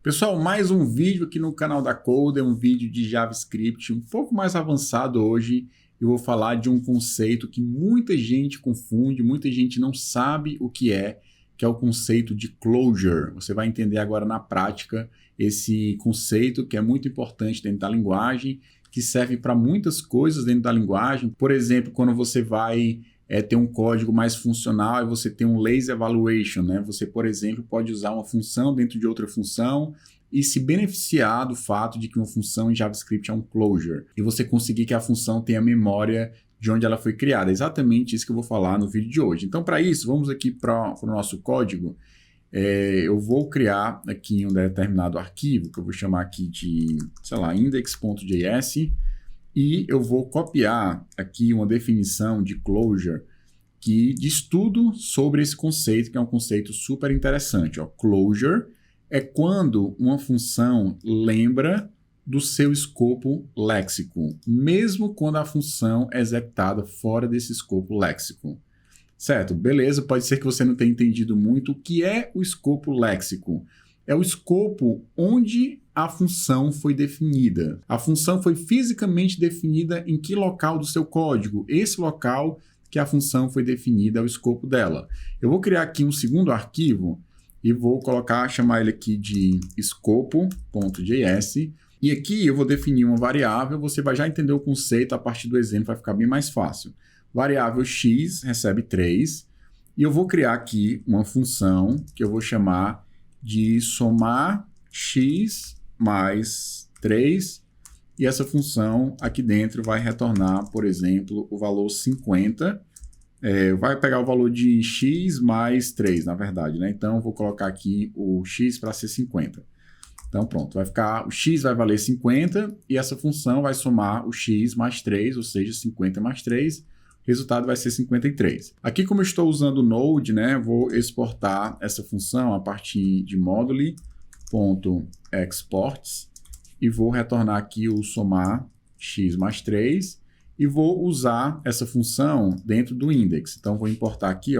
Pessoal, mais um vídeo aqui no canal da Coder, um vídeo de JavaScript um pouco mais avançado hoje. Eu vou falar de um conceito que muita gente confunde, muita gente não sabe o que é o conceito de closure. Você vai entender agora na prática esse conceito que é muito importante dentro da linguagem, que serve para muitas coisas dentro da linguagem. Por exemplo, quando você vai ter um código mais funcional e você tem um lazy evaluation, né? Você, por exemplo, pode usar uma função dentro de outra função e se beneficiar do fato de que uma função em JavaScript é um closure e você conseguir que a função tenha memória de onde ela foi criada. É exatamente isso que eu vou falar no vídeo de hoje. Então, para isso, vamos aqui para o nosso código. Eu vou criar aqui um determinado arquivo, que eu vou chamar aqui de, sei lá, index.js, e eu vou copiar aqui uma definição de closure que diz tudo sobre esse conceito, que é um conceito super interessante. Closure é quando uma função lembra do seu escopo léxico, mesmo quando a função é executada fora desse escopo léxico. Certo? Beleza, pode ser que você não tenha entendido muito o que é o escopo léxico. É o escopo onde a função foi definida. A função foi fisicamente definida em que local do seu código? Esse local que a função foi definida é o escopo dela. Eu vou criar aqui um segundo arquivo e vou chamar ele aqui de escopo.js. E aqui eu vou definir uma variável, você vai já entender o conceito a partir do exemplo, vai ficar bem mais fácil. Variável x recebe 3 e eu vou criar aqui uma função que eu vou chamar de somar x mais 3 e essa função aqui dentro vai retornar, por exemplo, o valor 50. Vai pegar o valor de x mais 3, na verdade, né? Então, eu vou colocar aqui o x para ser 50. Então, pronto, vai ficar, o x vai valer 50 e essa função vai somar o x mais 3, ou seja, 50 mais 3. O resultado vai ser 53. Aqui, como eu estou usando o Node, né, vou exportar essa função a partir de module.exports e vou retornar aqui o somar x mais 3 e vou usar essa função dentro do index. Então, vou importar aqui,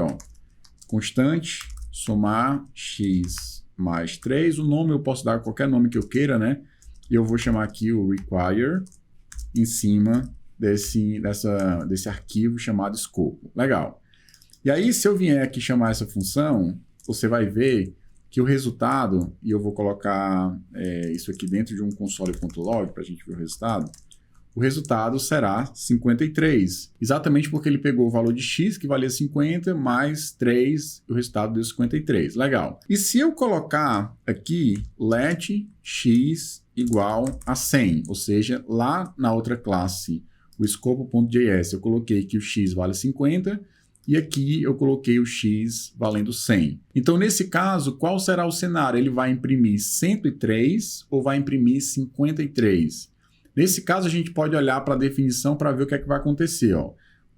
constante somar x mais 3. O nome eu posso dar qualquer nome que eu queira, né? E eu vou chamar aqui o require em cima desse arquivo chamado escopo. Legal. E aí, se eu vier aqui chamar essa função, você vai ver que o resultado, e eu vou colocar isso aqui dentro de um console.log para a gente ver o resultado será 53. Exatamente porque ele pegou o valor de x, que valia 50, mais 3, o resultado deu 53. Legal. E se eu colocar aqui let x igual a 100, ou seja, lá na outra classe, o escopo.js, eu coloquei que o x vale 50 e aqui eu coloquei o x valendo 100. Então, nesse caso, qual será o cenário? Ele vai imprimir 103 ou vai imprimir 53? Nesse caso, a gente pode olhar para a definição para ver o que é que vai acontecer.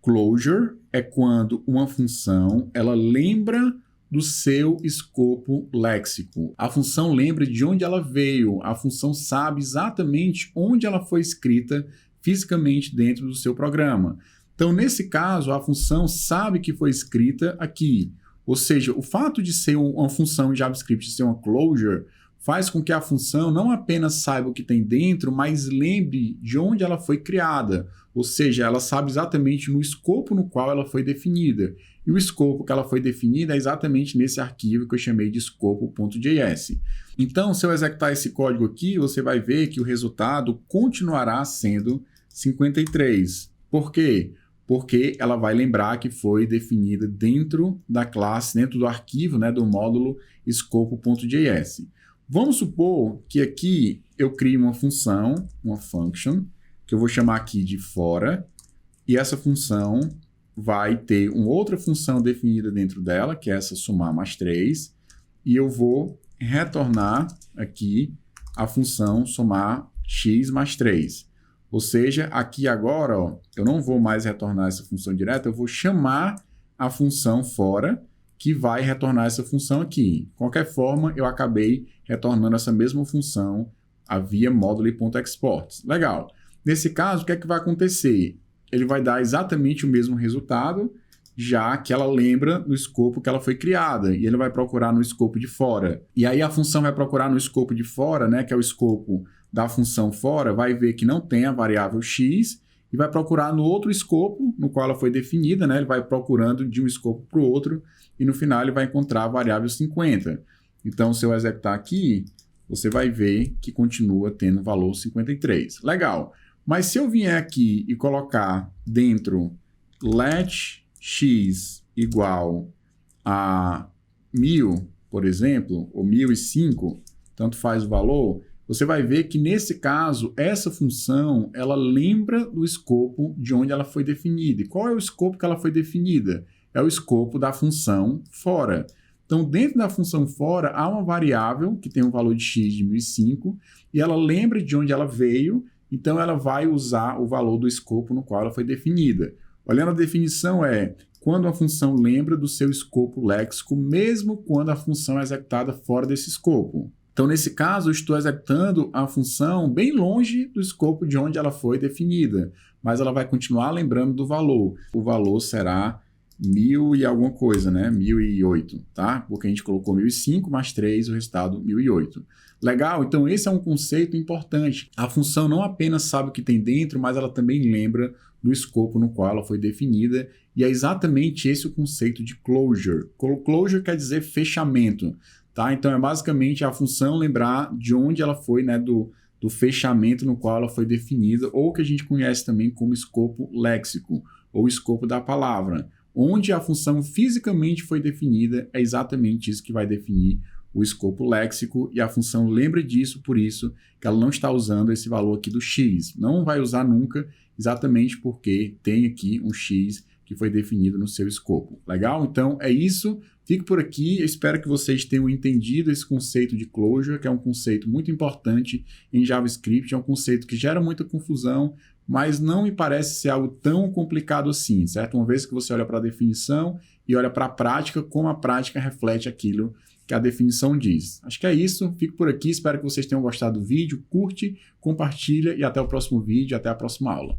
Closure é quando uma função ela lembra do seu escopo léxico. A função lembra de onde ela veio, a função sabe exatamente onde ela foi escrita fisicamente dentro do seu programa. Então, nesse caso, a função sabe que foi escrita aqui. Ou seja, o fato de ser uma função em JavaScript ser uma closure faz com que a função não apenas saiba o que tem dentro, mas lembre de onde ela foi criada. Ou seja, ela sabe exatamente no escopo no qual ela foi definida. E o escopo que ela foi definida é exatamente nesse arquivo que eu chamei de escopo.js. Então, se eu executar esse código aqui, você vai ver que o resultado continuará sendo 53. Por quê? Porque ela vai lembrar que foi definida dentro da classe, dentro do arquivo, né, do módulo escopo.js. Vamos supor que aqui eu crie uma função, uma function, que eu vou chamar aqui de fora, e essa função vai ter uma outra função definida dentro dela, que é essa somar mais 3, e eu vou retornar aqui a função somar x mais 3. Ou seja, aqui agora, eu não vou mais retornar essa função direta, eu vou chamar a função fora, que vai retornar essa função aqui. De qualquer forma, eu acabei retornando essa mesma função via module.exports. Legal. Nesse caso, o que é que vai acontecer? Ele vai dar exatamente o mesmo resultado já que ela lembra do escopo que ela foi criada, e ele vai procurar no escopo de fora. E aí a função vai procurar no escopo de fora, né, que é o escopo da função fora, vai ver que não tem a variável x, e vai procurar no outro escopo no qual ela foi definida, né, ele vai procurando de um escopo para o outro, e no final ele vai encontrar a variável 50. Então, se eu executar aqui, você vai ver que continua tendo o valor 53. Legal. Mas se eu vier aqui e colocar dentro let x igual a 1000, por exemplo, ou 1005, tanto faz o valor, você vai ver que nesse caso, essa função, ela lembra do escopo de onde ela foi definida. E qual é o escopo que ela foi definida? É o escopo da função fora. Então, dentro da função fora, há uma variável que tem um valor de x de 1005 e ela lembra de onde ela veio, então ela vai usar o valor do escopo no qual ela foi definida. Olhando a definição quando a função lembra do seu escopo léxico, mesmo quando a função é executada fora desse escopo. Então, nesse caso, eu estou executando a função bem longe do escopo de onde ela foi definida, mas ela vai continuar lembrando do valor. O valor será 1000 e alguma coisa, né? 1008, tá? Porque a gente colocou 1005 mais 3, o resultado 1008. Legal? Então esse é um conceito importante. A função não apenas sabe o que tem dentro, mas ela também lembra do escopo no qual ela foi definida, e é exatamente esse o conceito de closure. Closure quer dizer fechamento, tá? Então é basicamente a função lembrar de onde ela foi, né? Do fechamento no qual ela foi definida, ou que a gente conhece também como escopo léxico, ou escopo da palavra. Onde a função fisicamente foi definida, é exatamente isso que vai definir o escopo léxico, e a função lembra disso, por isso que ela não está usando esse valor aqui do x. Não vai usar nunca, exatamente porque tem aqui um x que foi definido no seu escopo. Legal? Então é isso. Fico por aqui. Eu espero que vocês tenham entendido esse conceito de closure, que é um conceito muito importante em JavaScript, é um conceito que gera muita confusão, mas não me parece ser algo tão complicado assim, certo? Uma vez que você olha para a definição e olha para a prática, como a prática reflete aquilo que a definição diz. Acho que é isso, fico por aqui, espero que vocês tenham gostado do vídeo, curte, compartilha e até o próximo vídeo, até a próxima aula.